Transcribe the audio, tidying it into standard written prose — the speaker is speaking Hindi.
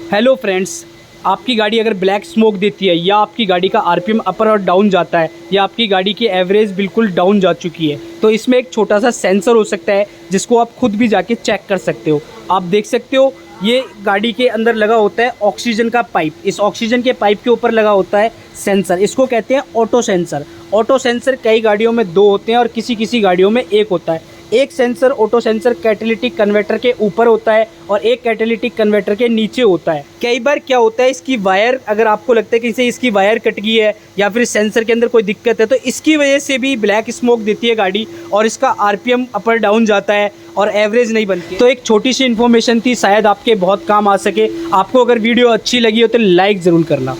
हेलो फ्रेंड्स, आपकी गाड़ी अगर ब्लैक स्मोक देती है या आपकी गाड़ी का आरपीएम अपर और डाउन जाता है या आपकी गाड़ी की एवरेज बिल्कुल डाउन जा चुकी है तो इसमें एक छोटा सा सेंसर हो सकता है जिसको आप खुद भी जाके चेक कर सकते हो। आप देख सकते हो ये गाड़ी के अंदर लगा होता है ऑक्सीजन का पाइप। इस ऑक्सीजन के पाइप के ऊपर लगा होता है सेंसर, इसको कहते हैं ऑटो सेंसर। ऑटो सेंसर कई गाड़ियों में 2 होते हैं और किसी गाड़ियों में 1 होता है। एक sensor auto sensor catalytic converter के ऊपर होता है और एक कैटेलिटिक कन्वर्टर के नीचे होता है। कई बार क्या होता है, इसकी वायर अगर आपको लगता है कि इसकी वायर कट गई है या फिर सेंसर के अंदर कोई दिक्कत है तो इसकी वजह से भी ब्लैक स्मोक देती है गाड़ी और इसका आरपीएम अपर डाउन जाता है और एवरेज नहीं बनती। तो एक छोटी सी इन्फॉर्मेशन थी, शायद आपके बहुत काम आ सके। आपको अगर वीडियो अच्छी लगी हो तो लाइक ज़रूर करना।